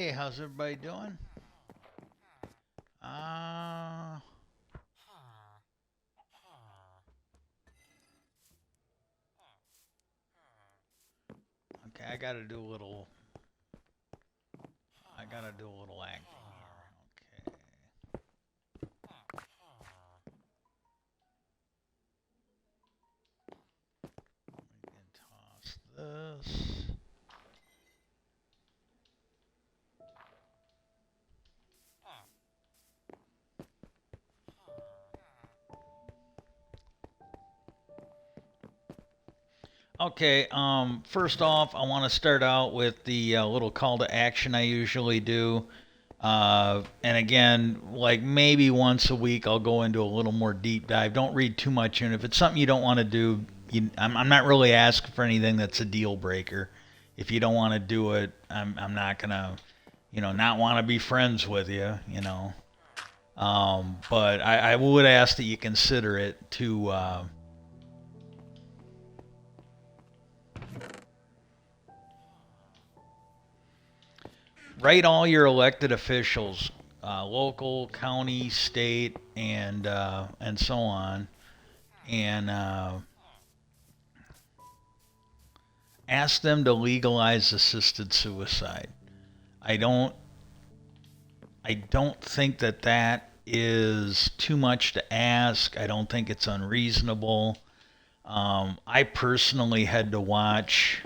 Hey, how's everybody doing? Uh, okay, I gotta do a little acting here. Okay, we can toss this. Okay, first off, I want to start out with the little call to action I usually do. And again, like maybe once a week, I'll go into a little more deep dive. Don't read too much in. If it's something you don't want to do, I'm not really asking for anything that's a deal breaker. If you don't want to do it, I'm not gonna, not want to be friends with you. But I would ask that you consider it to write all your elected officials, local, county, state, and so on, and ask them to legalize assisted suicide. I don't I don't think that that is too much to ask. I don't think it's unreasonable. I personally had to watch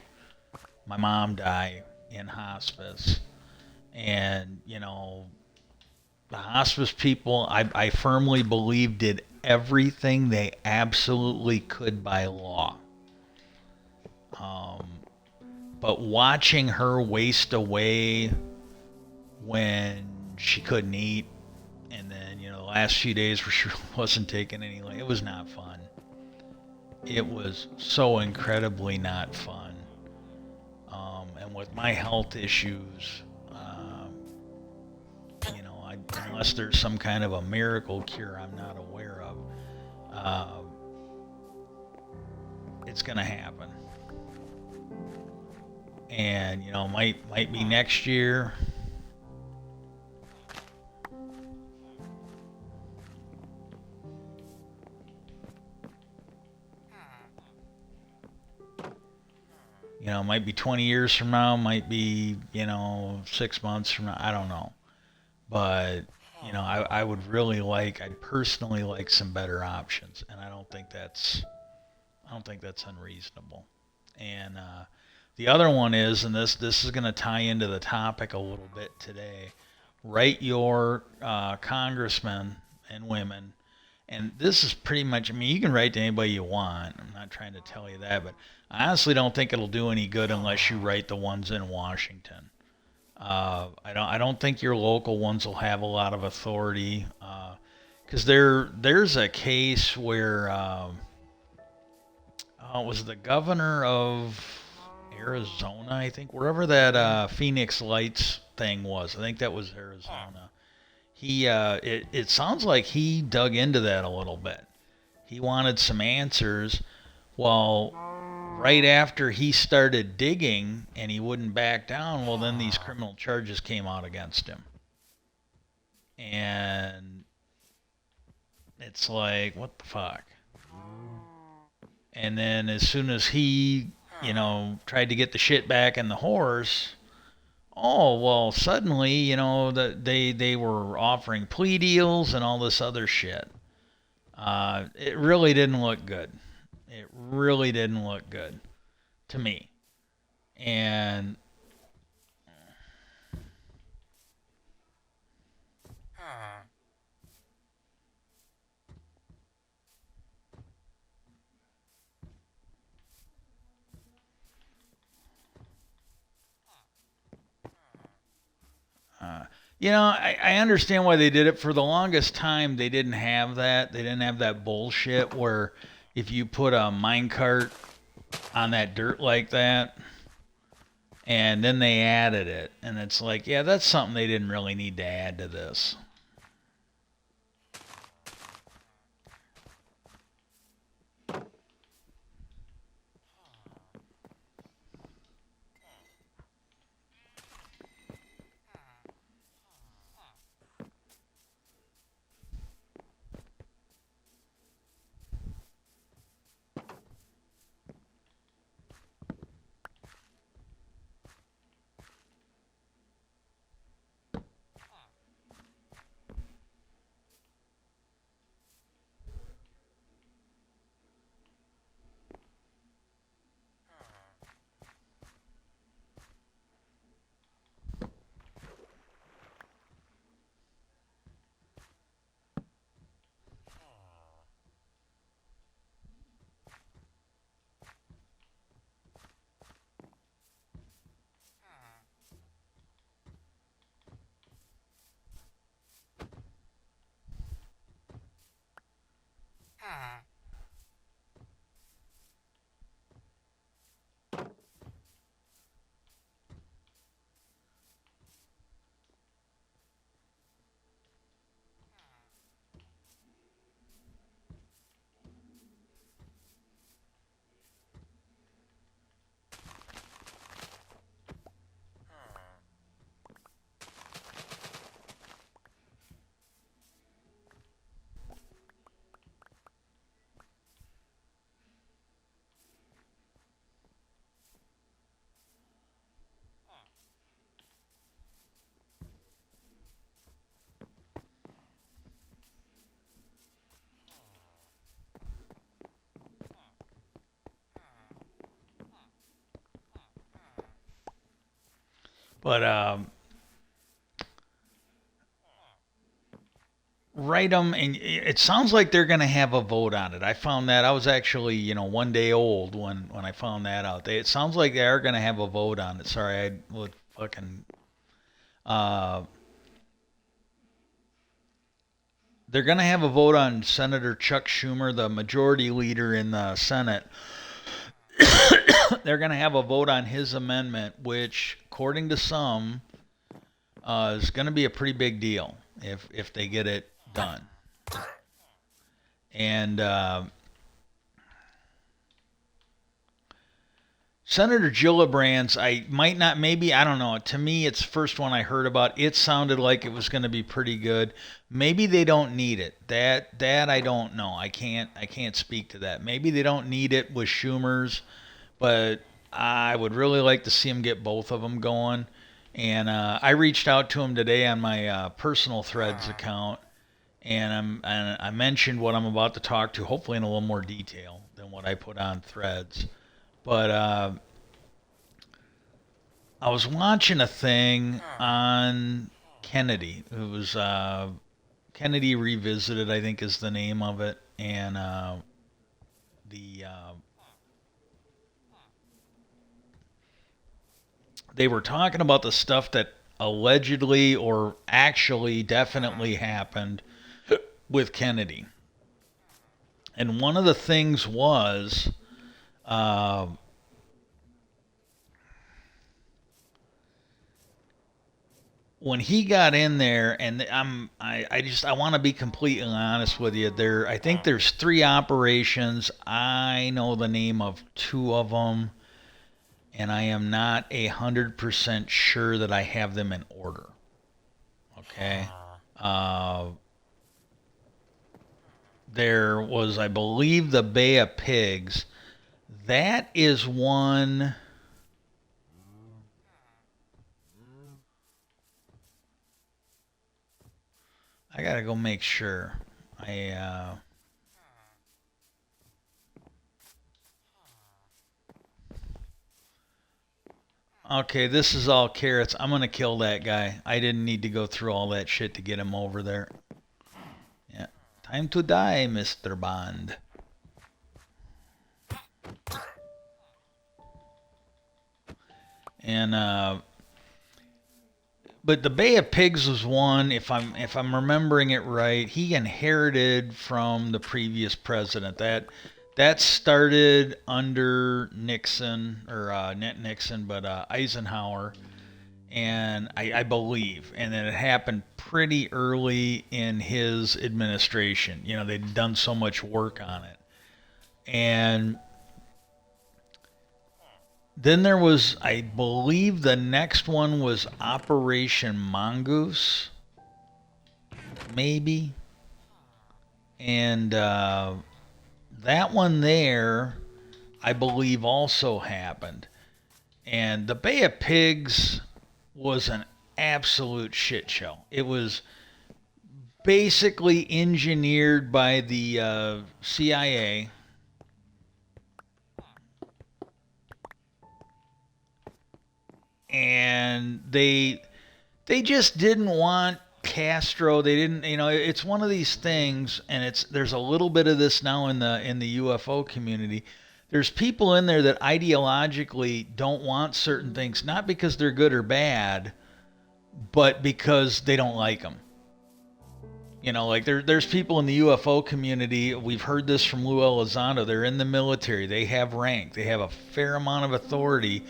my mom die in hospice, and the hospice people, I firmly believe, did everything they absolutely could by law. Um, but watching her waste away when she couldn't eat, and then the last few days where she wasn't taking any, it was not fun. It was so incredibly not fun. And with my health issues, unless there's some kind of a miracle cure I'm not aware of, uh, it's gonna happen. And might be next year. Might be 20 years from now, might be 6 months from now. I don't know, but I would really like, I'd personally like some better options, and I don't think that's unreasonable. And the other one is, and this is going to tie into the topic a little bit today. Write your congressmen and women, and this is pretty much. I mean, you can write to anybody you want. I'm not trying to tell you that, but I honestly don't think it'll do any good unless you write the ones in Washington. I don't think your local ones will have a lot of authority, because there's a case where it was the governor of Arizona, I think, wherever that Phoenix Lights thing was. I think that was Arizona. It sounds like he dug into that a little bit. He wanted some answers. Well, right after he started digging and he wouldn't back down, well, then these criminal charges came out against him. And it's like, what the fuck? And then as soon as he, tried to get the shit back in the horse, oh well, suddenly, they were offering plea deals and all this other shit. It really didn't look good. It really didn't look good to me. And uh, I understand why they did it. For the longest time, they didn't have that. They didn't have that bullshit where if you put a minecart on that dirt like that, and then they added it, and it's like, yeah, that's something they didn't really need to add to this. But write them, and it sounds like they're going to have a vote on it. I found that I was actually, 1 day old when I found that out. It sounds like they are going to have a vote on it. Sorry, I would fucking. Uh, they're going to have a vote on Senator Chuck Schumer, the majority leader in the Senate. They're going to have a vote on his amendment, which, according to some, is going to be a pretty big deal if they get it done. And Senator Gillibrand's, I might not, maybe, I don't know. To me, it's the first one I heard about. It sounded like it was going to be pretty good. Maybe they don't need it. That I don't know. I can't speak to that. Maybe they don't need it with Schumer's, but I would really like to see him get both of them going. And I reached out to him today on my personal Threads account, and I mentioned what I'm about to talk to, hopefully in a little more detail than what I put on Threads. But I was watching a thing on Kennedy. It was Kennedy Revisited, I think is the name of it, and the they were talking about the stuff that allegedly or actually definitely happened with Kennedy. And one of the things was uh, when he got in there, and I want to be completely honest with you. I think there's three operations. I know the name of two of them, and I am not 100% sure that I have them in order. Okay. Uh, there was, I believe, the Bay of Pigs. That is one. I gotta go make sure. I Okay, this is all carrots. I'm gonna kill that guy. I didn't need to go through all that shit to get him over there. Yeah. Time to die, Mr. Bond. And but the Bay of Pigs was one, if I'm remembering it right, he inherited from the previous president. That started under Nixon, or not Nixon, but Eisenhower, and I believe, and then it happened pretty early in his administration. They'd done so much work on it, and then there was, I believe, the next one was Operation Mongoose, maybe, and that one there, I believe, also happened. And the Bay of Pigs was an absolute shit show. It was basically engineered by the CIA, and they just didn't want Castro. They didn't, it's one of these things, and there's a little bit of this now in the UFO community. There's people in there that ideologically don't want certain things, not because they're good or bad, but because they don't like them. Like there's people in the UFO community. We've heard this from Lou Elizondo. They're in the military. They have rank. They have a fair amount of authority,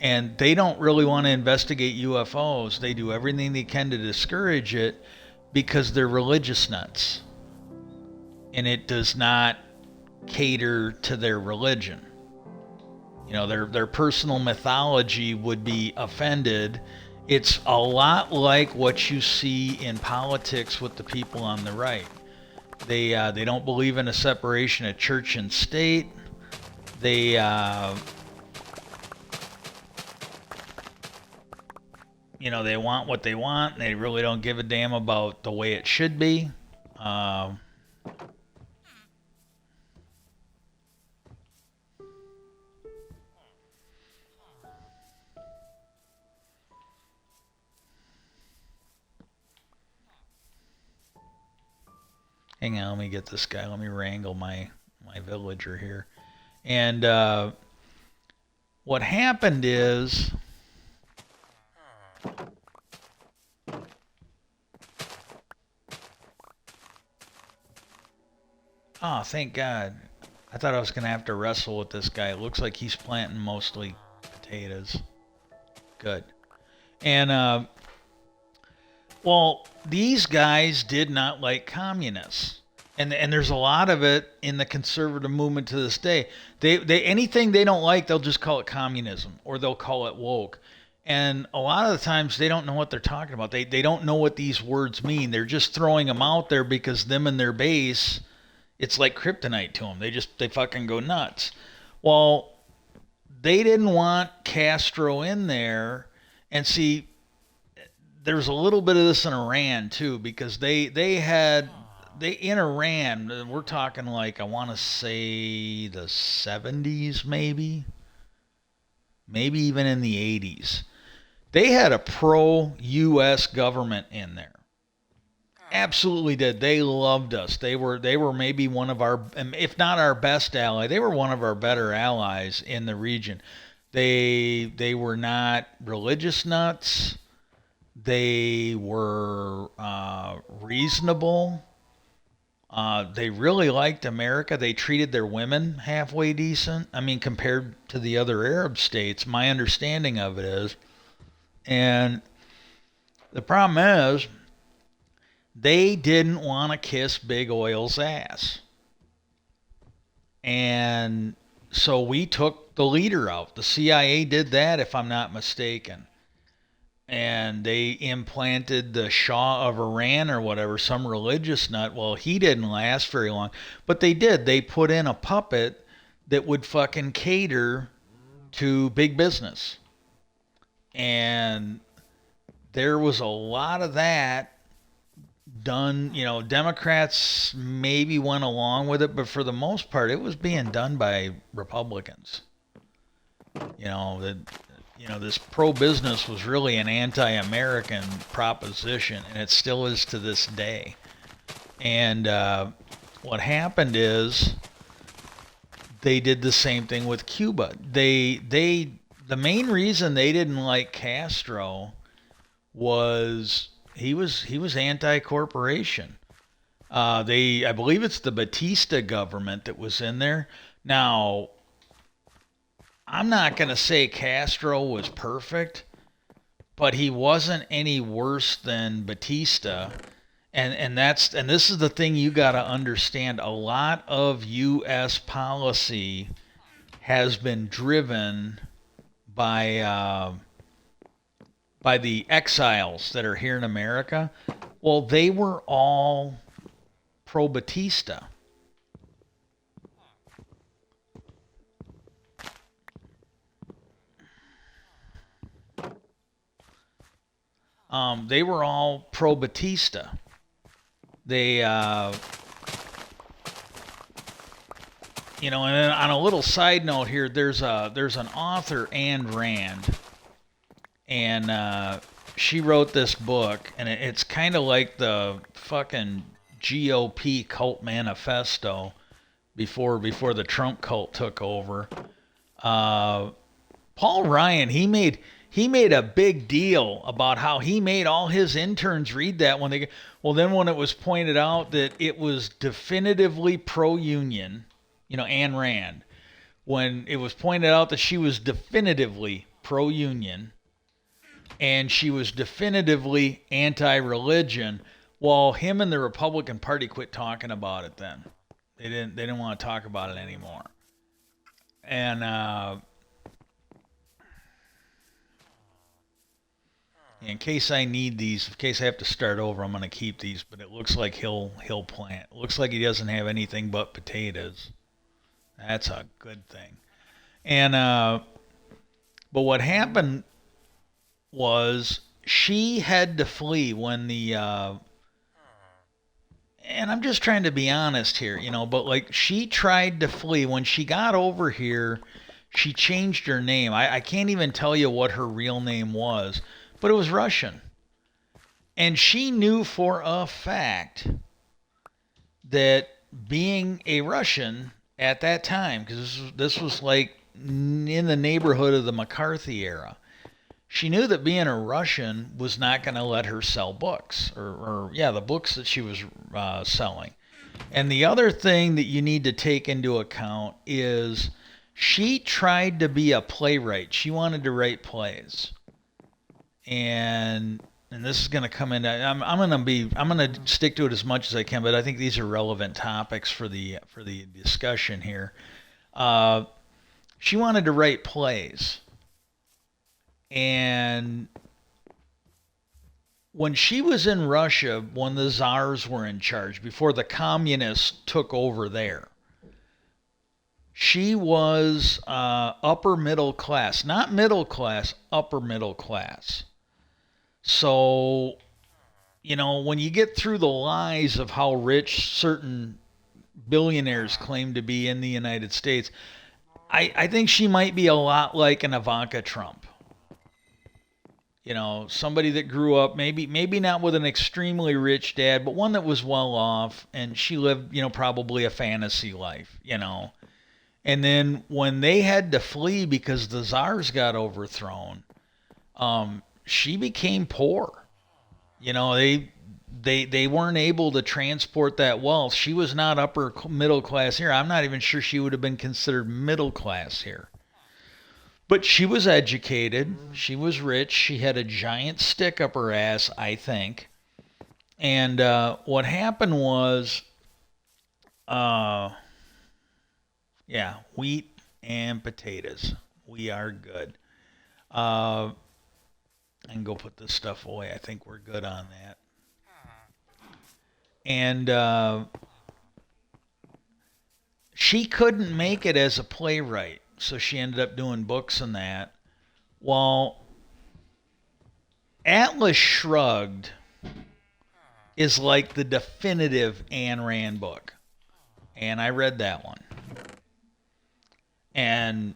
and they don't really want to investigate UFOs. They do everything they can to discourage it because they're religious nuts, and it does not cater to their religion. Their personal mythology would be offended. It's a lot like what you see in politics with the people on the right. They don't believe in a separation of church and state. They they want what they want. They really don't give a damn about the way it should be. Uh, Hang on, let me get this guy. Let me wrangle my villager here. And what happened is, oh, thank God. I thought I was going to have to wrestle with this guy. It looks like he's planting mostly potatoes. Good. And, well, these guys did not like communists. And there's a lot of it in the conservative movement to this day. They anything they don't like, they'll just call it communism or they'll call it woke. And a lot of the times they don't know what they're talking about. They don't know what these words mean. They're just throwing them out there because them and their base, it's like kryptonite to them. They fucking go nuts. Well, they didn't want Castro in there. And see, there's a little bit of this in Iran too, because they in Iran, we're talking like I want to say the 70s maybe even in the 80s. They had a pro US government in there. Absolutely did. They loved us. They were maybe one of our, if not our best ally, they were one of our better allies in the region. They were not religious nuts. They were reasonable. They really liked America. They treated their women halfway decent. I mean, compared to the other Arab states, my understanding of it is. And the problem is, they didn't want to kiss Big Oil's ass. And so we took the leader out. The CIA did that, if I'm not mistaken. And they implanted the Shah of Iran or whatever, some religious nut. Well, he didn't last very long. But they did. They put in a puppet that would fucking cater to big business. And there was a lot of that done. Democrats maybe went along with it, but for the most part, it was being done by Republicans. This pro-business was really an anti-American proposition, and it still is to this day. And what happened is they did the same thing with Cuba. The main reason they didn't like Castro was he was anti-corporation. I believe it's the Batista government that was in there. Now, I'm not going to say Castro was perfect, but he wasn't any worse than Batista. And this is the thing you got to understand. A lot of US policy has been driven by the exiles that are here in America. Well, they were all pro Batista. They were all pro Batista. They, and on a little side note here, there's an author, Anne Rand, and she wrote this book, and it's kind of like the fucking GOP cult manifesto before the Trump cult took over. Paul Ryan, he made a big deal about how he made all his interns read that then when it was pointed out that it was definitively pro-union, Ayn Rand, when it was pointed out that she was definitively pro-union and she was definitively anti-religion, well, him and the Republican Party quit talking about it then. They didn't want to talk about it anymore. And in case I need these, in case I have to start over, I'm going to keep these. But it looks like he'll plant. It looks like he doesn't have anything but potatoes. That's a good thing. And but what happened was she had to flee when the. And I'm just trying to be honest here, But like she tried to flee when she got over here. She changed her name. I can't even tell you what her real name was. But it was Russian. And she knew for a fact that being a Russian at that time, because this was like in the neighborhood of the McCarthy era, she knew that being a Russian was not going to let her sell books, or yeah, the books that she was selling. And the other thing that you need to take into account is she tried to be a playwright. She wanted to write plays, and this is going to come in. I'm going to stick to it as much as I can, but I think these are relevant topics for the discussion here. Uh, she wanted to write plays, and when she was in Russia, when the czars were in charge, before the communists took over there, she was upper middle class, not middle class, upper middle class. So, when you get through the lies of how rich certain billionaires claim to be in the United States, I think she might be a lot like an Ivanka Trump. Somebody that grew up maybe not with an extremely rich dad, but one that was well off, and she lived, probably a fantasy life. And then when they had to flee because the czars got overthrown, she became poor. They weren't able to transport that wealth. She was not upper middle class here. I'm not even sure she would have been considered middle class here. But she was educated. She was rich. She had a giant stick up her ass, I think. And what happened was, uh, yeah, wheat and potatoes. We are good. I can go put this stuff away. I think we're good on that. And she couldn't make it as a playwright, so she ended up doing books and that. Well, Atlas Shrugged is like the definitive Ayn Rand book. And I read that one. And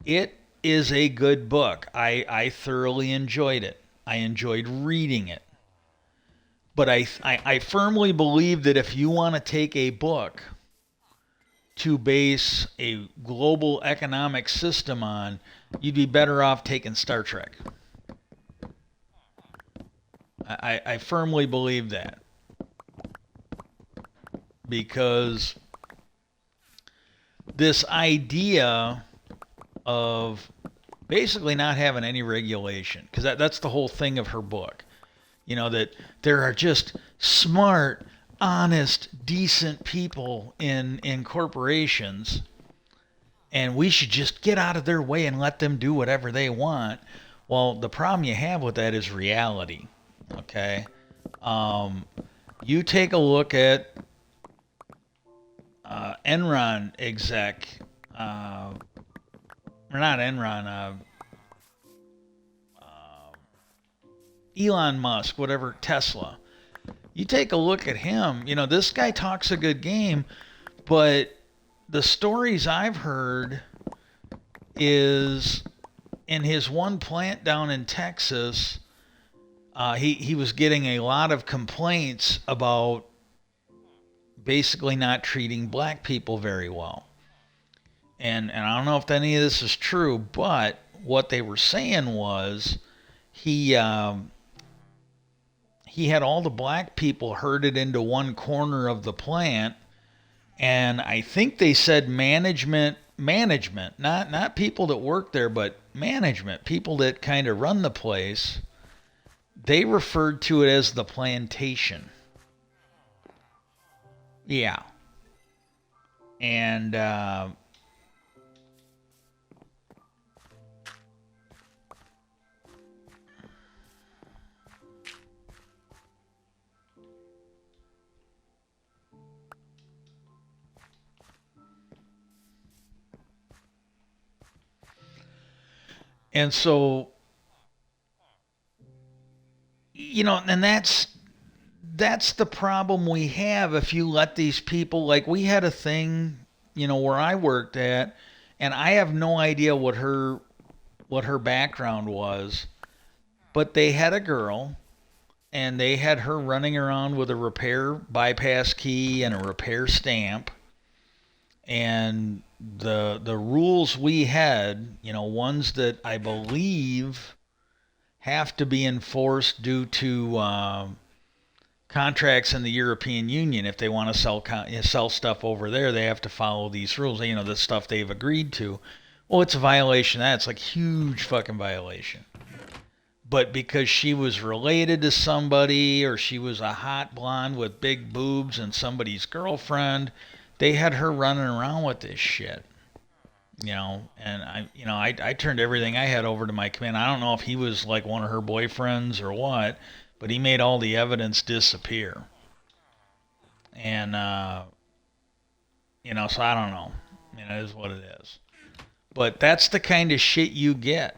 it is a good book. I thoroughly enjoyed it. I enjoyed reading it. But I firmly believe that if you want to take a book to base a global economic system on, you'd be better off taking Star Trek. I firmly believe that. Because this idea of basically not having any regulation, because that's the whole thing of her book. That there are just smart, honest, decent people in corporations, and we should just get out of their way and let them do whatever they want. Well, the problem you have with that is reality. Okay? You take a look at Enron exec, or not Enron, Elon Musk, whatever, Tesla. You take a look at him, this guy talks a good game, but the stories I've heard is in his one plant down in Texas, he was getting a lot of complaints about basically not treating black people very well. And I don't know if any of this is true, but what they were saying was he had all the black people herded into one corner of the plant, and I think they said management, not people that work there, but management, people that kind of run the place, they referred to it as the plantation. Yeah. And and so, and that's the problem we have if you let these people, like we had a thing, where I worked at, and I have no idea what her background was, but they had a girl and they had her running around with a repair bypass key and a repair stamp. And the rules we had, ones that I believe have to be enforced due to contracts in the European Union. If they want to sell stuff over there, they have to follow these rules. The stuff they've agreed to. Well, it's a violation of that. It's like huge fucking violation. But because she was related to somebody, or she was a hot blonde with big boobs and somebody's girlfriend, they had her running around with this shit. And I turned everything I had over to my command. I don't know if he was like one of her boyfriends or what, but he made all the evidence disappear. And so I don't know. It is what it is. But that's the kind of shit you get.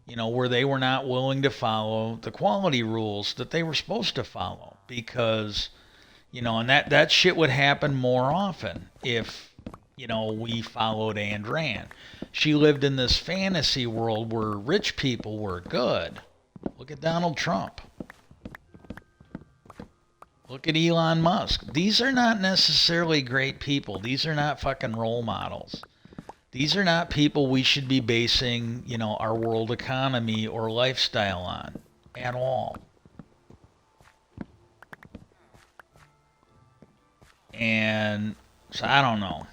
Where they were not willing to follow the quality rules that they were supposed to follow, because and that shit would happen more often if we followed Ayn Rand. She lived in this fantasy world where rich people were good. Look at Donald Trump. Look at Elon Musk. These are not necessarily great people. These are not fucking role models. These are not people we should be basing, our world economy or lifestyle on at all. And so I don't know.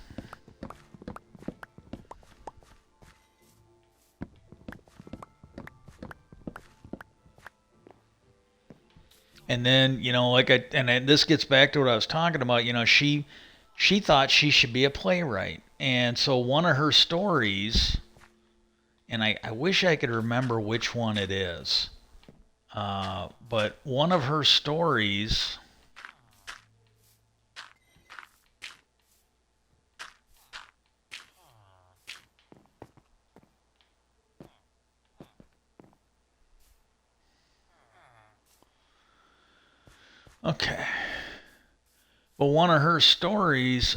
And then, this gets back to what I was talking about. She thought she should be a playwright. And so one of her stories, and I wish I could remember which one it is, but one of her stories, okay, but one of her stories,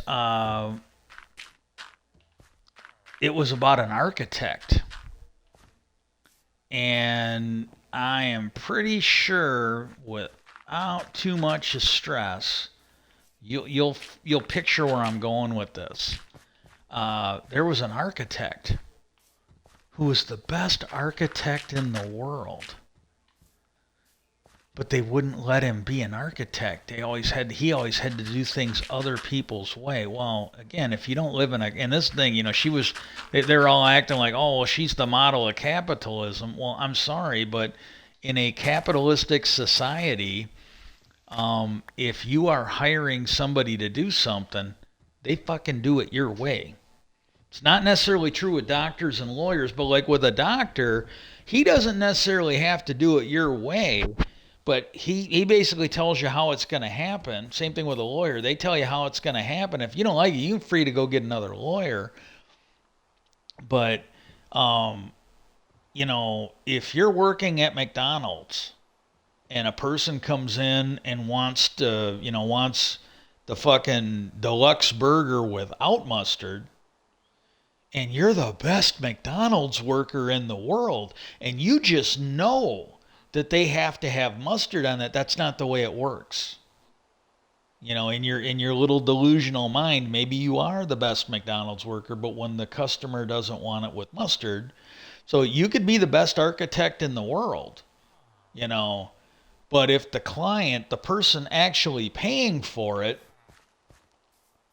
it was about an architect. And I am pretty sure, without too much stress, you'll picture where I'm going with this. There was an architect who was the best architect in the world, but they wouldn't let him be an architect. He always had to do things other people's way. Well, again, if you don't live in this thing, they're all acting like, oh, well, she's the model of capitalism. Well, I'm sorry, but in a capitalistic society, if you are hiring somebody to do something, they fucking do it your way. It's not necessarily true with doctors and lawyers, but like with a doctor, he doesn't necessarily have to do it your way. But he basically tells you how it's going to happen. Same thing with a lawyer. They tell you how it's going to happen. If you don't like it, you're free to go get another lawyer. But, if you're working at McDonald's and a person comes in and wants the fucking deluxe burger without mustard, and you're the best McDonald's worker in the world, and you just know that they have to have mustard on that. That's not the way it works. In your little delusional mind, maybe you are the best McDonald's worker, but when the customer doesn't want it with mustard, so you could be the best architect in the world, but if the client, the person actually paying for it,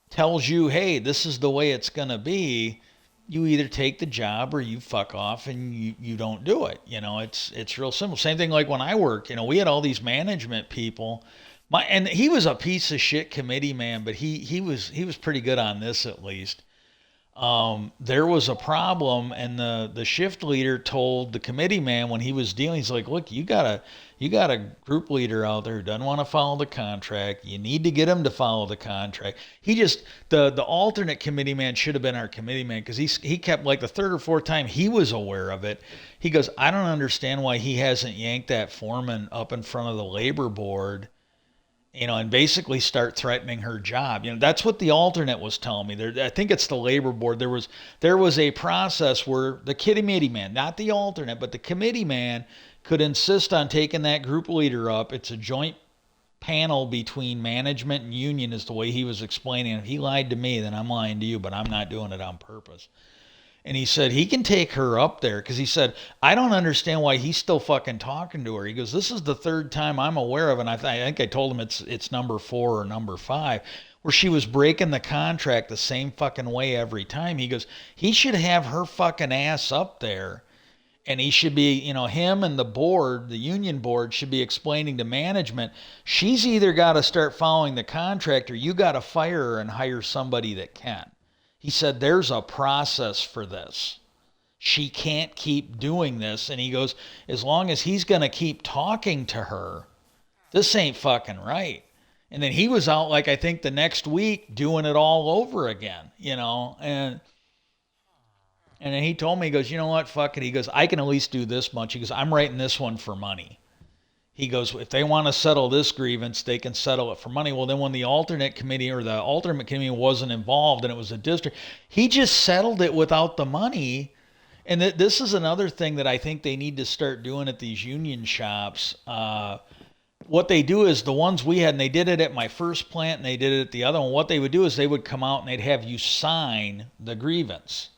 tells you, hey, this is the way it's going to be, you either take the job or you fuck off and you don't do it. It's real simple. Same thing like when I work, we had all these management people. And he was a piece of shit committee man, but he was pretty good on this at least. There was a problem, and the shift leader told the committee man when he was dealing, he's like, look, you got a group leader out there who doesn't want to follow the contract. You need to get him to follow the contract. The alternate committee man should have been our committee man, because he kept, like, the third or fourth time he was aware of it. He goes, I don't understand why he hasn't yanked that foreman up in front of the labor board, and basically start threatening her job. That's what the alternate was telling me. I think it's the labor board. There was a process where the committee man, not the alternate, but the committee man could insist on taking that group leader up. It's a joint panel between management and union, is the way he was explaining. If he lied to me, then I'm lying to you, but I'm not doing it on purpose. And he said he can take her up there because he said, I don't understand why he's still fucking talking to her. He goes, this is the third time I'm aware of, and I think I told him it's number 4 or number 5, where she was breaking the contract the same fucking way every time. He goes, he should have her fucking ass up there, and he should be, him and the board, the union board, should be explaining to management, she's either got to start following the contract or you got to fire her and hire somebody that can. He said, there's a process for this. She can't keep doing this. And he goes, as long as he's going to keep talking to her, this ain't fucking right. And then he was out, like, I think the next week doing it all over again, and then he told me, he goes, you know what, fuck it. He goes, I can at least do this much. He goes, I'm writing this one for money. He goes, if they want to settle this grievance, they can settle it for money. Well, then when the alternate committee or the ultimate committee wasn't involved and it was a district, he just settled it without the money. And this is another thing that I think they need to start doing at these union shops. What they do is the ones we had, and they did it at my first plant and they did it at the other one, what they would do is they would come out and they'd have you sign the grievance.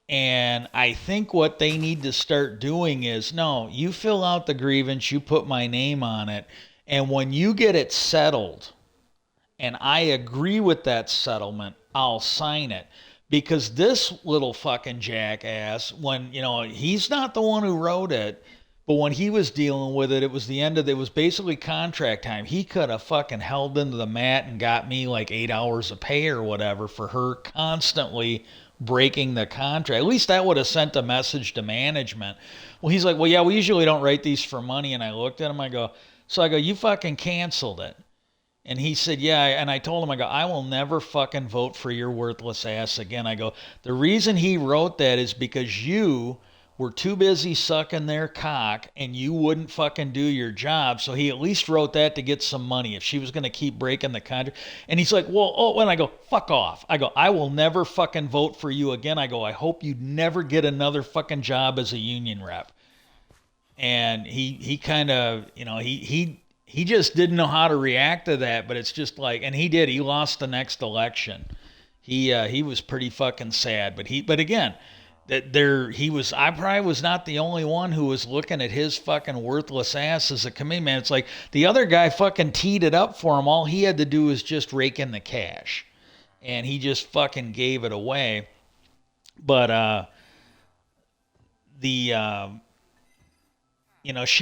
And I think what they need to start doing is, no, you fill out the grievance, you put my name on it, and when you get it settled, and I agree with that settlement, I'll sign it. Because this little fucking jackass, when, he's not the one who wrote it, but when he was dealing with it, it was it was basically contract time. He could have fucking held into the mat and got me like 8 hours of pay or whatever for her constantly breaking the contract. At least that would have sent a message to management. Well, he's like, well, yeah, we usually don't write these for money. And I looked at him, I go, you fucking canceled it. And he said, yeah. And I told him, I go, I will never fucking vote for your worthless ass again. I go, the reason he wrote that is because you were too busy sucking their cock and you wouldn't fucking do your job. So he at least wrote that to get some money if she was going to keep breaking the contract. And he's like, and I go, fuck off. I go, I will never fucking vote for you again. I go, I hope you never get another fucking job as a union rep. And he kind of, he just didn't know how to react to that, but it's just like, and he did, he lost the next election. He was pretty fucking sad, but again, I probably was not the only one who was looking at his fucking worthless ass as a committee man. It's like the other guy fucking teed it up for him. All he had to do was just rake in the cash, and he just fucking gave it away. But she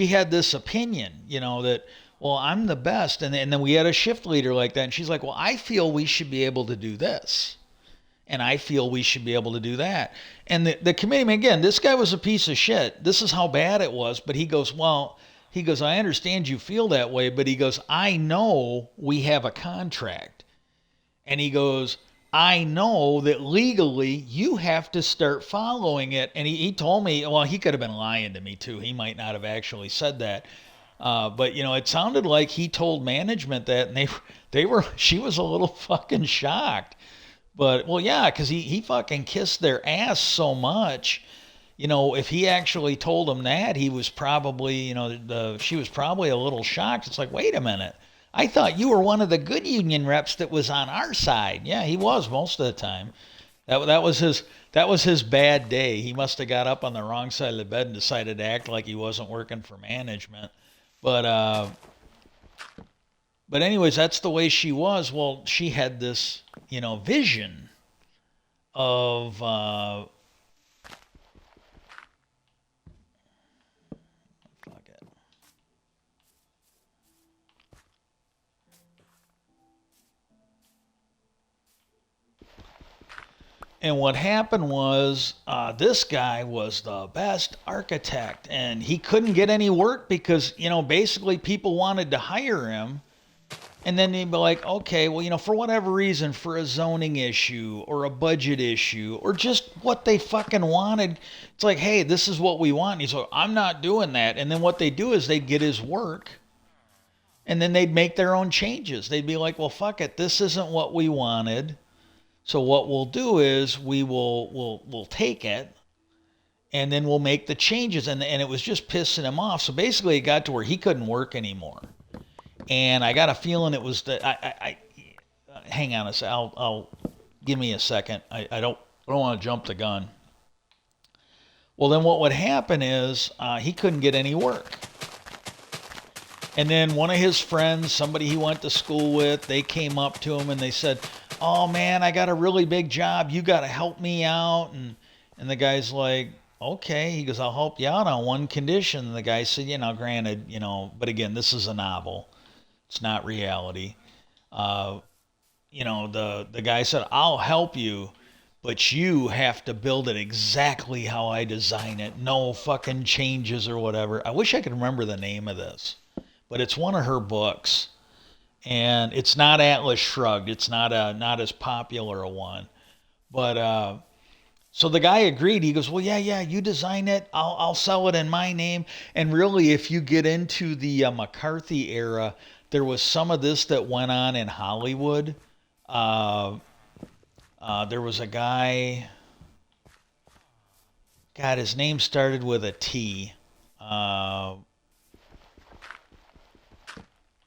had this opinion, that, well, I'm the best, and then we had a shift leader like that, and she's like, well, I feel we should be able to do this. And I feel we should be able to do that. And the committeeman, again, this guy was a piece of shit. This is how bad it was. But he goes, I understand you feel that way. But he goes, I know we have a contract. And he goes, I know that legally you have to start following it. And he told me, well, he could have been lying to me too. He might not have actually said that. But, it sounded like he told management that. And she was a little fucking shocked. But, well, yeah, because he fucking kissed their ass so much. If he actually told them that, he was probably, she was probably a little shocked. It's like, wait a minute. I thought you were one of the good union reps that was on our side. Yeah, he was most of the time. That was his bad day. He must have got up on the wrong side of the bed and decided to act like he wasn't working for management. But anyways, that's the way she was. Well, she had this, vision of fuck it. And what happened was this guy was the best architect, and he couldn't get any work because, basically people wanted to hire him. And then they'd be like, okay, well, for whatever reason, for a zoning issue or a budget issue or just what they fucking wanted, it's like, hey, this is what we want. And he's like, I'm not doing that. And then what they do is they'd get his work and then they'd make their own changes. They'd be like, well, fuck it, this isn't what we wanted. So what we'll do is we'll take it and then we'll make the changes. And it was just pissing him off. So basically, it got to where he couldn't work anymore. And I got a feeling it was that hang on a sec. I'll give me a second. I don't want to jump the gun. Well, then what would happen is he couldn't get any work. And then one of his friends, somebody he went to school with, they came up to him and they said, "Oh man, I got a really big job. You got to help me out." And the guy's like, "Okay." He goes, "I'll help you out on one condition." And the guy said, "Granted, but again, this is a novel. It's not reality." The guy said, "I'll help you, but you have to build it exactly how I design it. No fucking changes or whatever." I wish I could remember the name of this, but it's one of her books, and it's not Atlas Shrugged. It's not as popular a one, but so the guy agreed. He goes, "Well, yeah, you design it. I'll sell it in my name." And really, if you get into the McCarthy era, there was some of this that went on in Hollywood. Uh, there was a guy. God, his name started with a T.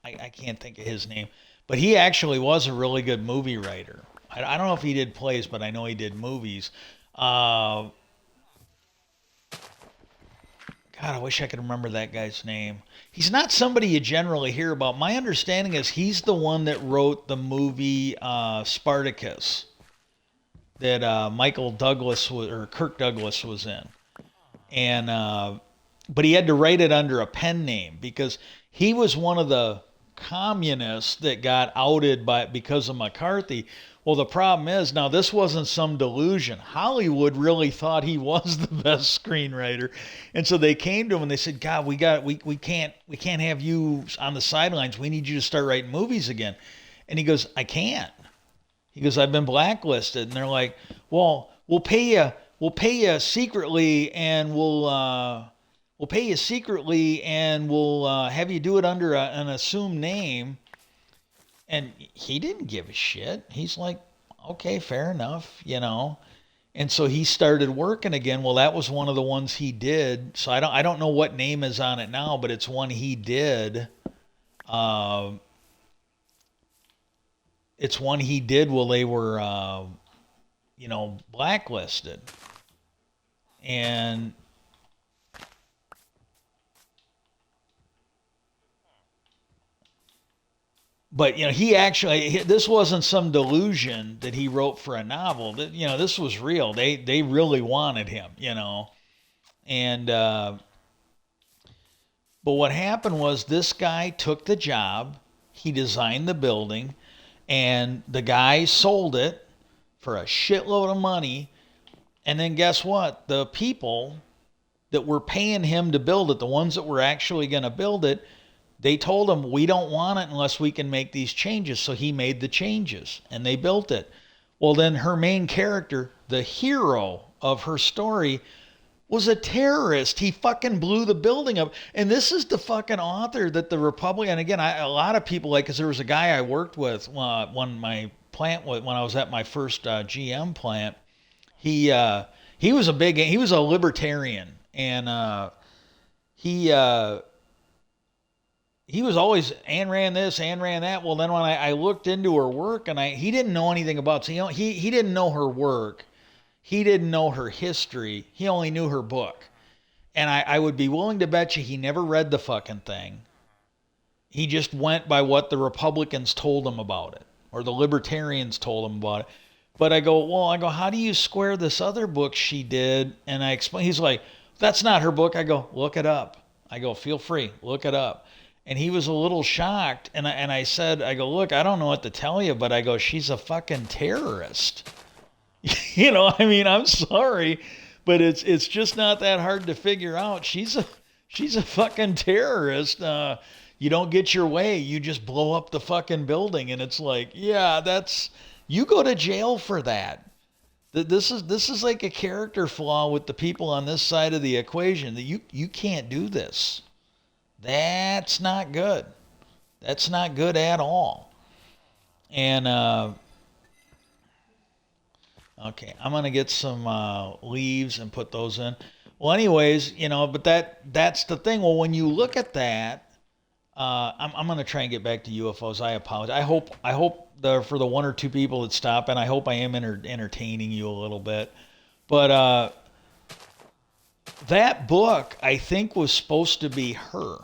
I can't think of his name, but he actually was a really good movie writer. I don't know if he did plays, but I know he did movies. God, I wish I could remember that guy's name. He's not somebody you generally hear about. My understanding is he's the one that wrote the movie Spartacus that Michael Douglas or Kirk Douglas was in, and but he had to write it under a pen name because he was one of the communists that got outed because of McCarthy. Well, the problem is now this wasn't some delusion. Hollywood really thought he was the best screenwriter, and so they came to him and they said, "God, we can't have you on the sidelines. We need you to start writing movies again." And he goes, "I can't." He goes, "I've been blacklisted." And they're like, "Well, we'll pay you secretly, and we'll have you do it under an assumed name." And he didn't give a shit. He's like, "Okay, fair enough. And so he started working again. Well, that was one of the ones he did. So I don't know what name is on it now, but it's one he did. Uh, it's one he did while they were, blacklisted. And but this wasn't some delusion that he wrote for a novel. This was real. They really wanted him. And but what happened was this guy took the job. He designed the building, and the guy sold it for a shitload of money. And then guess what? The people that were paying him to build it, the ones that were actually going to build it, they told him, "We don't want it unless we can make these changes." So he made the changes and they built it. Well, then her main character, the hero of her story, was a terrorist. He fucking blew the building up. And this is the fucking author that the Republican, and again, a lot of people because there was a guy I worked with when when I was at my first GM plant. He was a libertarian, and he he was always Anne ran this, Anne ran that. Well, then when I looked into her work, and he didn't know anything about, so he didn't know her work, he didn't know her history, he only knew her book, and I would be willing to bet you he never read the fucking thing. He just went by what the Republicans told him about it, or the Libertarians told him about it. But I go, how do you square this other book she did? And I explain. He's like, "That's not her book." I go, "Look it up." I go, "Feel free, look it up." And he was a little shocked. And I said, I go, "Look, I don't know what to tell you, but I go, she's a fucking terrorist." I'm sorry, but it's just not that hard to figure out. She's a fucking terrorist. You don't get your way, you just blow up the fucking building, and it's like, yeah, you go to jail for that. This is like a character flaw with the people on this side of the equation that you can't do this. That's not good. That's not good at all. And okay, I'm gonna get some leaves and put those in. Well, anyways, but that's the thing. Well, when you look at that, I'm gonna try and get back to UFOs. I apologize. I hope for the one or two people that stop, and I hope I am entertaining you a little bit. But that book, I think, was supposed to be her.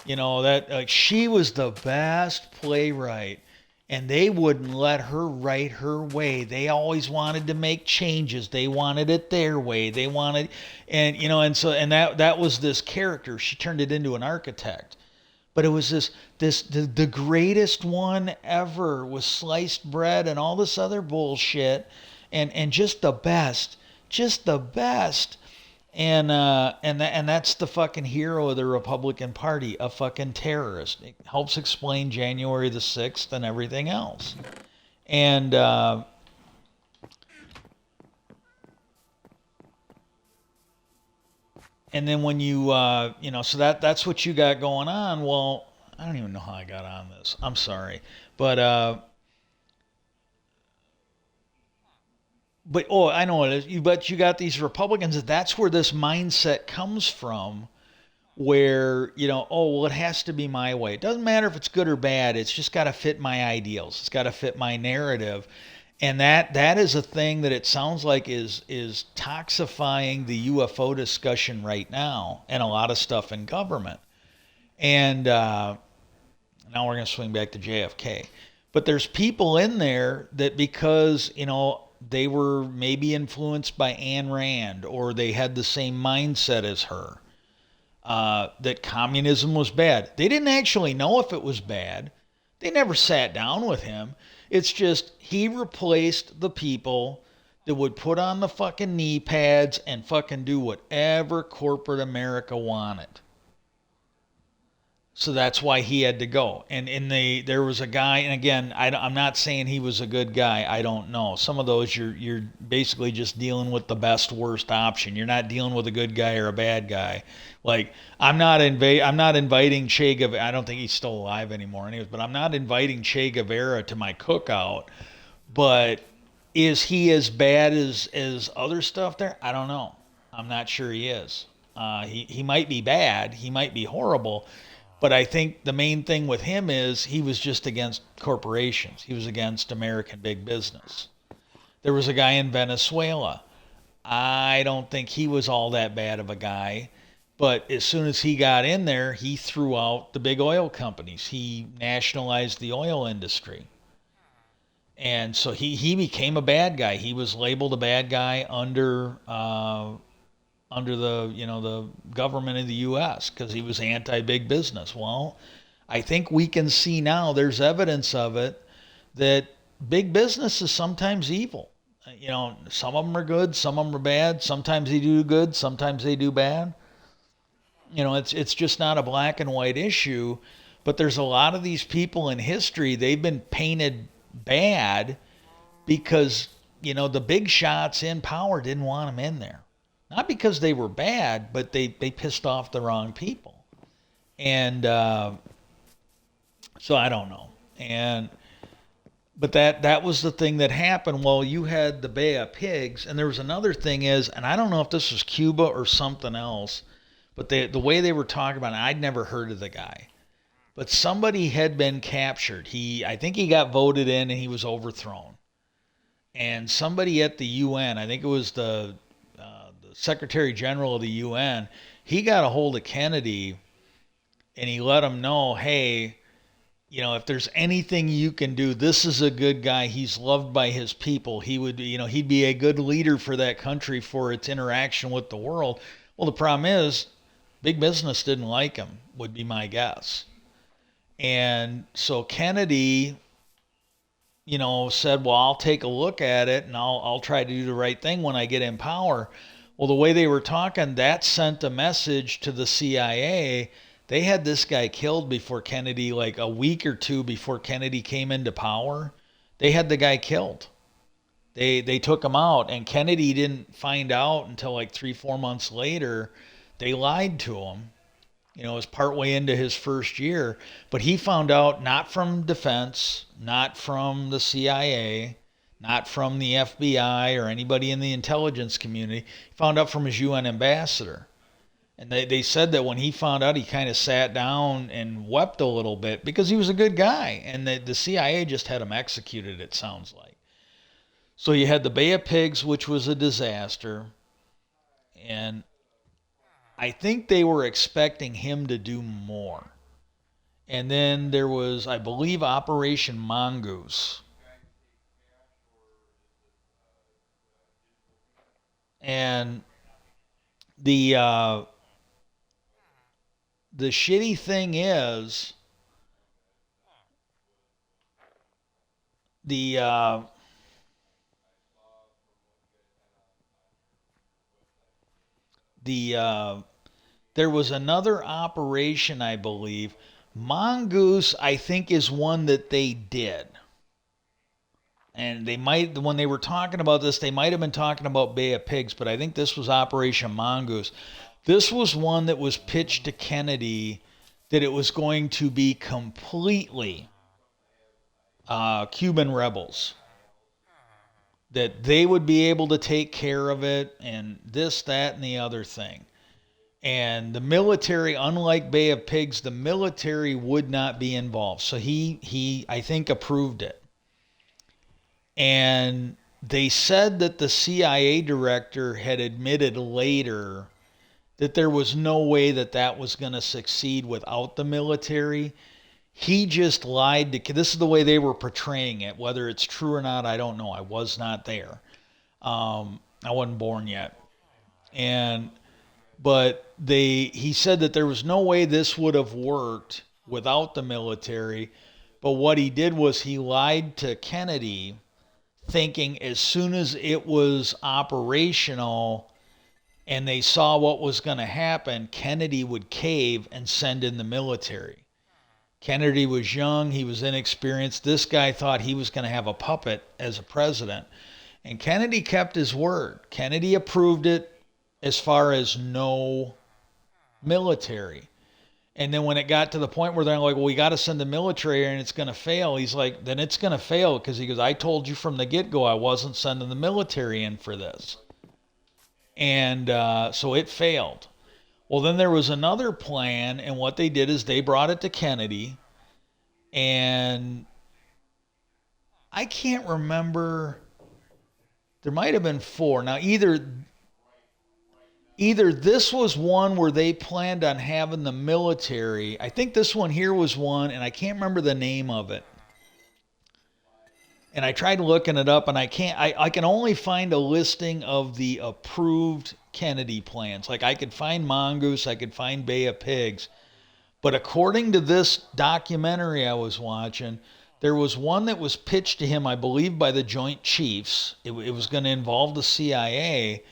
That like she was the best playwright, and they wouldn't let her write her way. They always wanted to make changes. They wanted it their way. They wanted, and that was this character. She turned it into an architect, but it was the greatest one ever with sliced bread and all this other bullshit, and just the best. And that's the fucking hero of the Republican Party, a fucking terrorist. It helps explain January the 6th and everything else. And and then when so that's what you got going on. Well, I don't even know how I got on this. I'm sorry, but oh, I know what it is. But you got these Republicans. That's where this mindset comes from, where oh well, it has to be my way. It doesn't matter if it's good or bad. It's just got to fit my ideals. It's got to fit my narrative, and that is a thing that it sounds like is toxifying the UFO discussion right now, and a lot of stuff in government. And now we're going to swing back to JFK. But there's people in there that because, they were maybe influenced by Ayn Rand or they had the same mindset as her, that communism was bad. They didn't actually know if it was bad. They never sat down with him. It's just he replaced the people that would put on the fucking knee pads and fucking do whatever corporate America wanted. So that's why he had to go. And there was a guy, and again, I'm not saying he was a good guy. I don't know. Some of those you're basically just dealing with the best worst option. You're not dealing with a good guy or a bad guy. Like I'm not inviting Che Guevara. I don't think he's still alive anymore, anyways. But I'm not inviting Che Guevara to my cookout. But is he as bad as other stuff there? I don't know. I'm not sure he is. He might be bad. He might be horrible, but I think the main thing with him is he was just against corporations. He was against American big business. There was a guy in Venezuela. I don't think he was all that bad of a guy. But as soon as he got in there, he threw out the big oil companies. He nationalized the oil industry. And so he became a bad guy. He was labeled a bad guy under the government of the U.S. because he was anti-big business. Well, I think we can see now there's evidence of it that big business is sometimes evil. Some of them are good, some of them are bad. Sometimes they do good, sometimes they do bad. It's just not a black and white issue. But there's a lot of these people in history, they've been painted bad because the big shots in power didn't want them in there. Not because they were bad, but they pissed off the wrong people. And so I don't know. But that was the thing that happened. Well, you had the Bay of Pigs, and there was another thing and I don't know if this was Cuba or something else, but the way they were talking about it, I'd never heard of the guy. But somebody had been captured. I think he got voted in and he was overthrown. And somebody at the UN, I think it was the Secretary General of the UN, he got a hold of Kennedy and he let him know, hey, if there's anything you can do, this is a good guy. He's loved by his people. He would, he'd be a good leader for that country for its interaction with the world. Well, the problem is, big business didn't like him, would be my guess. And so Kennedy, said, well, I'll take a look at it and I'll try to do the right thing when I get in power. Well, the way they were talking, that sent a message to the CIA. They had this guy killed before Kennedy, like a week or two before Kennedy came into power. They had the guy killed. They took him out, and Kennedy didn't find out until like 3-4 months later. They lied to him. It was partway into his first year, but he found out not from defense, not from the CIA, not from the FBI or anybody in the intelligence community. He found out from his UN ambassador. And they said that when he found out, he kind of sat down and wept a little bit because he was a good guy. And the CIA just had him executed, it sounds like. So you had the Bay of Pigs, which was a disaster. And I think they were expecting him to do more. And then there was, I believe, Operation Mongoose. And the uh, the shitty thing is the the there was another operation, I believe. Mongoose, I think, is one that they did. And they might, when they were talking about this, they might have been talking about Bay of Pigs, but I think this was Operation Mongoose. This was one that was pitched to Kennedy that it was going to be completely Cuban rebels, that they would be able to take care of it, and this, that, and the other thing. And the military, unlike Bay of Pigs, the military would not be involved. So he I think approved it. And they said that the CIA director had admitted later that there was no way that that was going to succeed without the military. He just lied to. This is the way they were portraying it. Whether it's true or not, I don't know. I was not there. I wasn't born yet. And but he said that there was no way this would have worked without the military. But what he did was he lied to Kennedy, thinking as soon as it was operational and they saw what was going to happen, Kennedy would cave and send in the military. Kennedy was young, he was inexperienced. This guy thought he was going to have a puppet as a president. And Kennedy kept his word. Kennedy approved it as far as no military. And then when it got to the point where they're like, well, we got to send the military and it's going to fail, he's like, then it's going to fail because he goes, I told you from the get go I wasn't sending the military in for this. And so it failed. Well, then there was another plan, and what they did is they brought it to Kennedy, and I can't remember. There might have been four. Now, either this was one where they planned on having the military. I think this one here was one, and I can't remember the name of it. And I tried looking it up, and I can't. I can only find a listing of the approved Kennedy plans. Like I could find Mongoose, I could find Bay of Pigs, but according to this documentary I was watching, there was one that was pitched to him, I believe, by the Joint Chiefs. It was going to involve the CIA,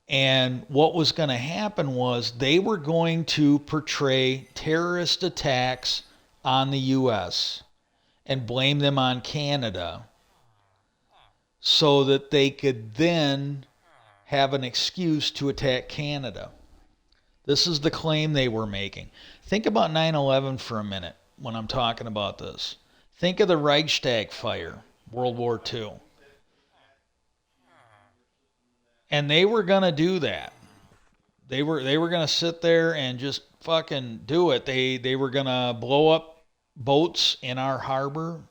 and what was going to happen was they were going to portray terrorist attacks on the U.S. and blame them on Canada so that they could then have an excuse to attack Canada. This is the claim they were making. Think about 9/11 for a minute when I'm talking about this. Think of the Reichstag fire, World War II. And they were going to do that. They were going to sit there and just fucking do it. They were going to blow up boats in our harbor.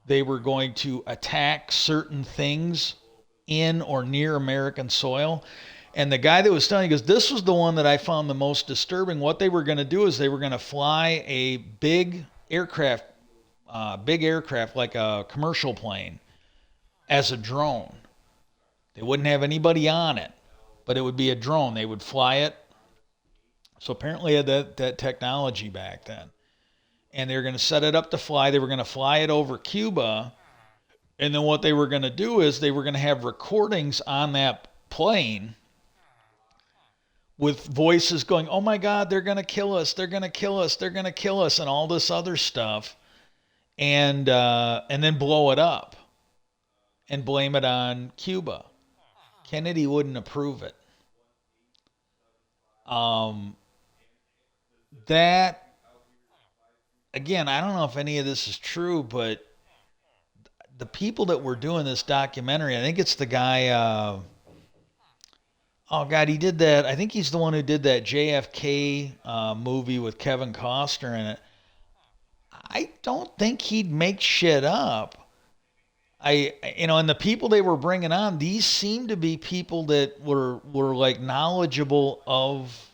They were going to attack certain things in or near American soil. And the guy that was telling, he goes, this was the one that I found the most disturbing. What they were going to do is they were going to fly a big aircraft like a commercial plane as a drone. They wouldn't have anybody on it, but it would be a drone. They would fly it. So apparently they had that technology back then. And they were going to set it up to fly. They were going to fly it over Cuba. And then what they were going to do is they were going to have recordings on that plane with voices going, oh my God, they're going to kill us. They're going to kill us. They're going to kill us, and all this other stuff. And then blow it up and blame it on Cuba. Kennedy wouldn't approve it. That, again, I don't know if any of this is true, but the people that were doing this documentary, I think it's the guy. Oh God, he did that. I think he's the one who did that JFK movie with Kevin Costner in it. I don't think he'd make shit up. And the people they were bringing on, these seem to be people that were like knowledgeable of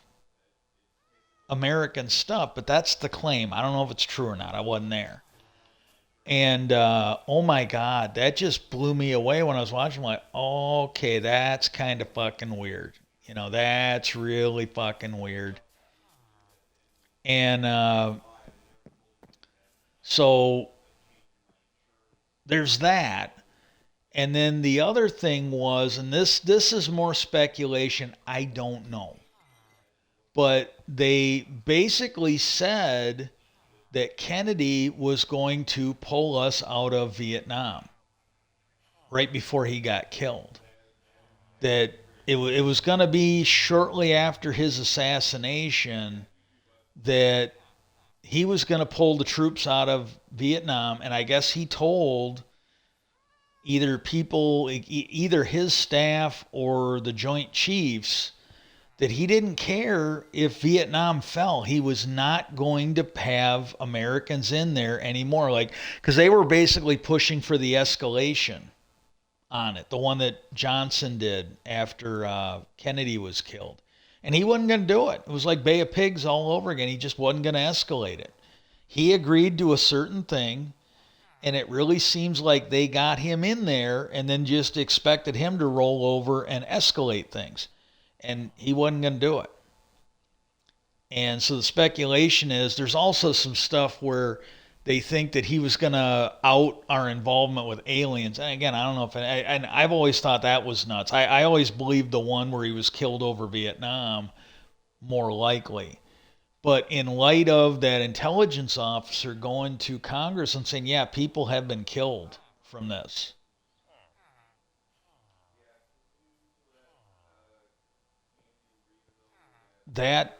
American stuff, but that's the claim. I don't know if it's true or not. I wasn't there. And oh my God, that just blew me away when I was watching. I'm like, okay, that's kind of fucking weird. That's really fucking weird. And so there's that. And then the other thing was, and this is more speculation. I don't know, but they basically said that Kennedy was going to pull us out of Vietnam right before he got killed. That it was going to be shortly after his assassination that he was going to pull the troops out of Vietnam. And I guess he told either his staff or the Joint Chiefs that he didn't care if Vietnam fell. He was not going to have Americans in there anymore. Like, because they were basically pushing for the escalation on it, the one that Johnson did after Kennedy was killed. And he wasn't going to do it. It was like Bay of Pigs all over again. He just wasn't going to escalate it. He agreed to a certain thing, and it really seems like they got him in there and then just expected him to roll over and escalate things. And he wasn't going to do it. And so the speculation is there's also some stuff where they think that he was going to out our involvement with aliens. And again, I don't know if, and I've always thought that was nuts. I always believed the one where he was killed over Vietnam more likely. But in light of that intelligence officer going to Congress and saying, yeah, people have been killed from this. That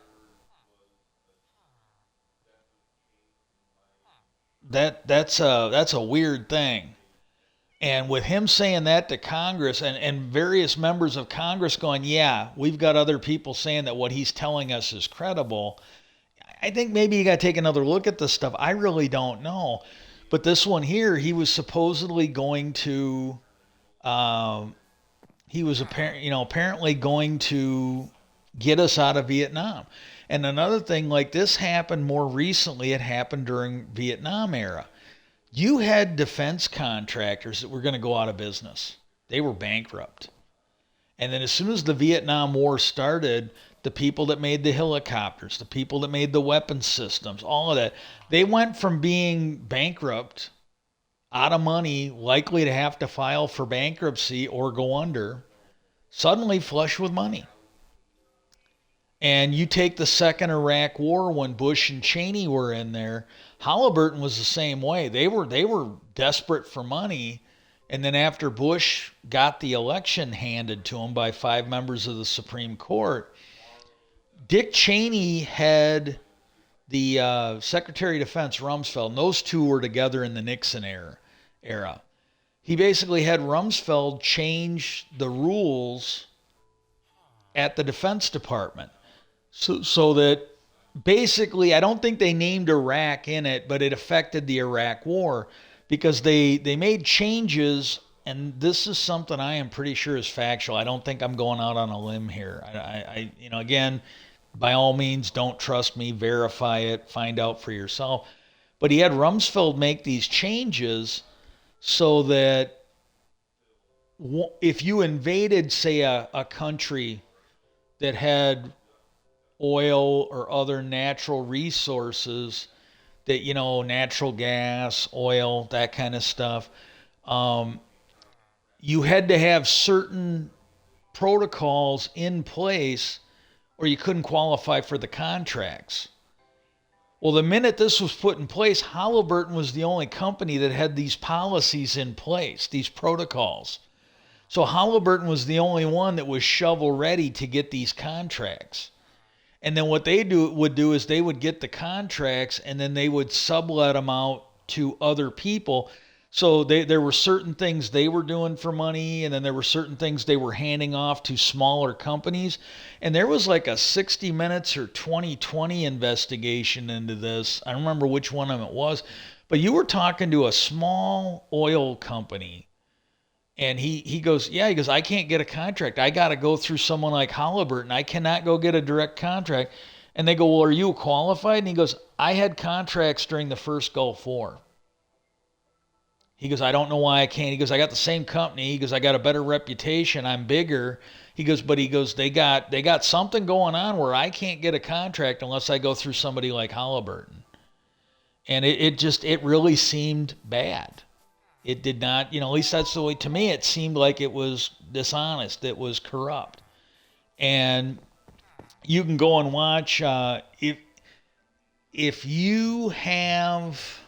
that's a weird thing. And with him saying that to Congress and various members of Congress going, yeah, we've got other people saying that what he's telling us is credible. I think maybe you got to take another look at this stuff. I really don't know. But this one here, he was supposedly going to, um, apparently going to get us out of Vietnam. And another thing like this happened more recently. It happened during Vietnam era. You had defense contractors that were going to go out of business. They were bankrupt. And then as soon as the Vietnam War started, the people that made the helicopters, the people that made the weapon systems, all of that, they went from being bankrupt, out of money, likely to have to file for bankruptcy or go under, suddenly flush with money. And you take the second Iraq War when Bush and Cheney were in there, Halliburton was the same way. They were desperate for money, and then after Bush got the election handed to him by 5 members of the Supreme Court, Dick Cheney had the Secretary of Defense Rumsfeld, and those two were together in the Nixon era. He basically had Rumsfeld change the rules at the Defense Department so that basically, I don't think they named Iraq in it, but it affected the Iraq War because they made changes, and this is something I am pretty sure is factual. I don't think I'm going out on a limb here. Again, by all means, don't trust me, verify it, find out for yourself. But he had Rumsfeld make these changes so that if you invaded, say, a country that had oil or other natural resources that, natural gas, oil, that kind of stuff, you had to have certain protocols in place or you couldn't qualify for the contracts. Well, the minute this was put in place, Halliburton was the only company that had these policies in place, these protocols. So Halliburton was the only one that was shovel ready to get these contracts. And then what they would do is they would get the contracts and then they would sublet them out to other people. So there were certain things they were doing for money, and then there were certain things they were handing off to smaller companies. And there was like a 60 Minutes or 2020 investigation into this. I don't remember which one of them it was, but you were talking to a small oil company. And he goes, yeah, he goes, I can't get a contract. I got to go through someone like Halliburton. I cannot go get a direct contract. And they go, well, are you qualified? And he goes, I had contracts during the first Gulf War. He goes, I don't know why I can't. He goes, I got the same company. He goes, I got a better reputation. I'm bigger. He goes, but he goes, they got something going on where I can't get a contract unless I go through somebody like Halliburton. And it really seemed bad. It did not, at least that's the way, to me, it seemed like it was dishonest. It was corrupt. And you can go and watch, if you have,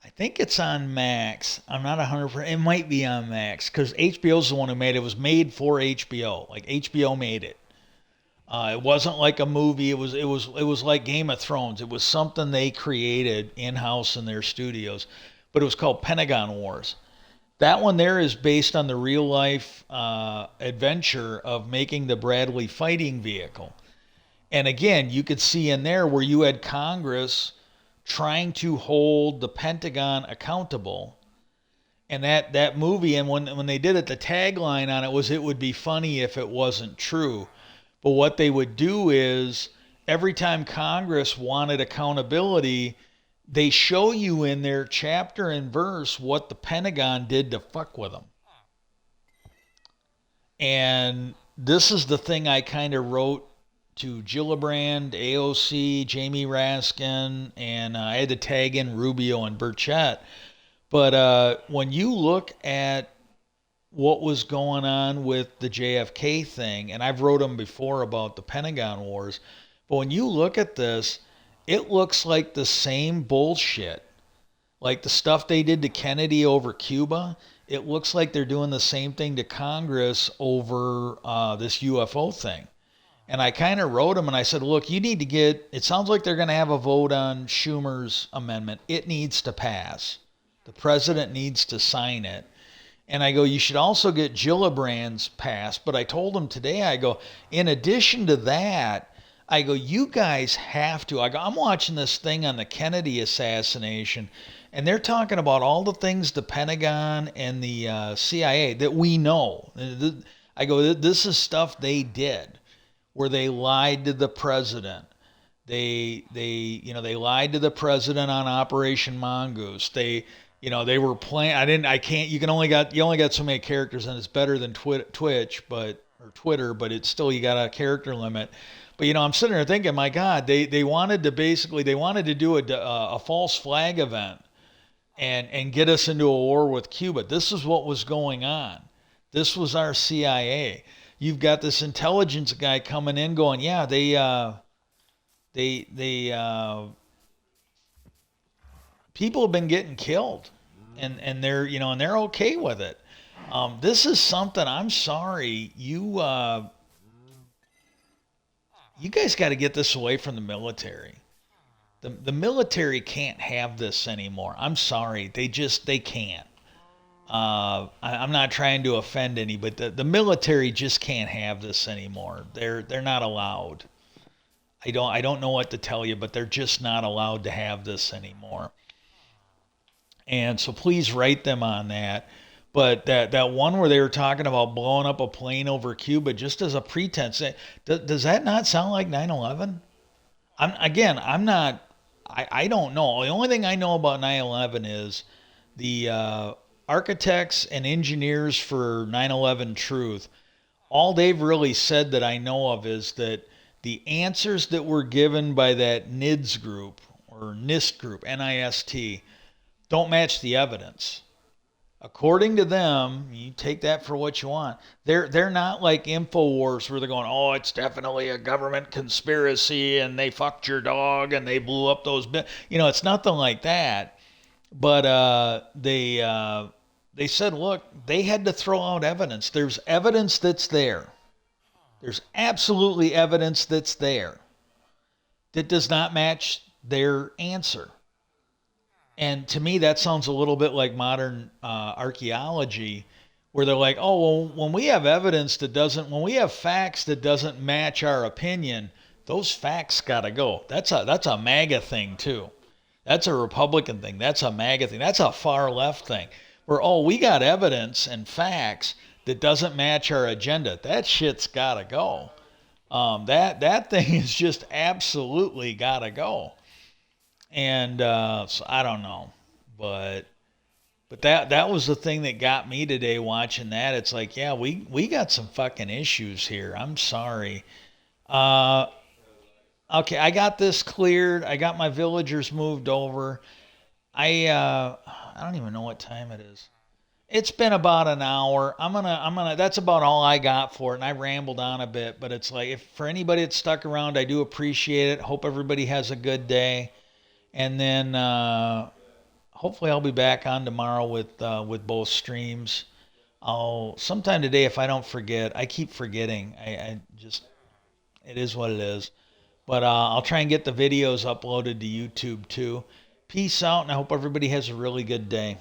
I think it's on Max. I'm not 100%. It might be on Max because HBO's the one who made it. It was made for HBO. Like HBO made it. It wasn't like a movie. It was like Game of Thrones. It was something they created in house in their studios, but it was called Pentagon Wars. That one there is based on the real life adventure of making the Bradley fighting vehicle. And again, you could see in there where you had Congress trying to hold the Pentagon accountable. And that movie, and when they did it, the tagline on it was, it would be funny if it wasn't true. But what they would do is every time Congress wanted accountability, they show you in their chapter and verse what the Pentagon did to fuck with them. And this is the thing I kind of wrote to Gillibrand, AOC, Jamie Raskin, and I had to tag in Rubio and Burchett. But when you look at what was going on with the JFK thing, and I've wrote them before about the Pentagon Wars, but when you look at this, it looks like the same bullshit. Like the stuff they did to Kennedy over Cuba, it looks like they're doing the same thing to Congress over this UFO thing. And I kind of wrote them and I said, look, you need to it sounds like they're going to have a vote on Schumer's amendment. It needs to pass. The president needs to sign it. And I go, you should also get Gillibrand's passed. But I told him today, I go, in addition to that, I go, you guys have to. I go, I'm watching this thing on the Kennedy assassination, and they're talking about all the things the Pentagon and the CIA that we know. I go, this is stuff they did, where they lied to the president. They lied to the president on Operation Mongoose. They were playing. You only got so many characters, and it's better than Twitch, or Twitter, but it's still, you got a character limit. But I'm sitting there thinking, my God, they wanted to do a false flag event and get us into a war with Cuba. This is what was going on. This was our CIA. You've got this intelligence guy coming in going, yeah, people have been getting killed, and they're okay with it. This is something, I'm sorry, you guys got to get this away from the military. The military can't have this anymore. I'm sorry, they can't. I'm not trying to offend any, but the military just can't have this anymore. They're not allowed. I don't know what to tell you, but they're just not allowed to have this anymore. And so please write them on that. But that one where they were talking about blowing up a plane over Cuba just as a pretense, does that not sound like 9/11? I don't know. The only thing I know about 9/11 is the architects and engineers for 9/11 Truth. All they've really said that I know of is that the answers that were given by that NIDS group, or NIST group, NIST, don't match the evidence. According to them, you take that for what you want. They're not like InfoWars where they're going, oh, it's definitely a government conspiracy and they fucked your dog and they blew up those. It's nothing like that. But they said, look, they had to throw out evidence. There's evidence that's there. There's absolutely evidence that's there that does not match their answer. And to me, that sounds a little bit like modern archaeology, where they're like, oh, well, when we have evidence that doesn't, when we have facts that doesn't match our opinion, those facts gotta go. That's a MAGA thing too. That's a Republican thing. That's a MAGA thing. That's a far left thing. Where oh, we got evidence and facts that doesn't match our agenda. That shit's gotta go. That thing is just absolutely gotta go. And so I don't know, but that was the thing that got me today watching that. It's like, yeah, we got some fucking issues here. I'm sorry. Uh, okay, I got this cleared. I got my villagers moved over. I don't even know what time it is. It's been about an hour. I'm gonna that's about all I got for it, and I rambled on a bit, but it's like if for anybody that stuck around, I do appreciate it. Hope everybody has a good day. And then hopefully I'll be back on tomorrow with both streams. I'll sometime today if I don't forget. I keep forgetting. I just it is what it is. But I'll try and get the videos uploaded to YouTube too. Peace out, and I hope everybody has a really good day.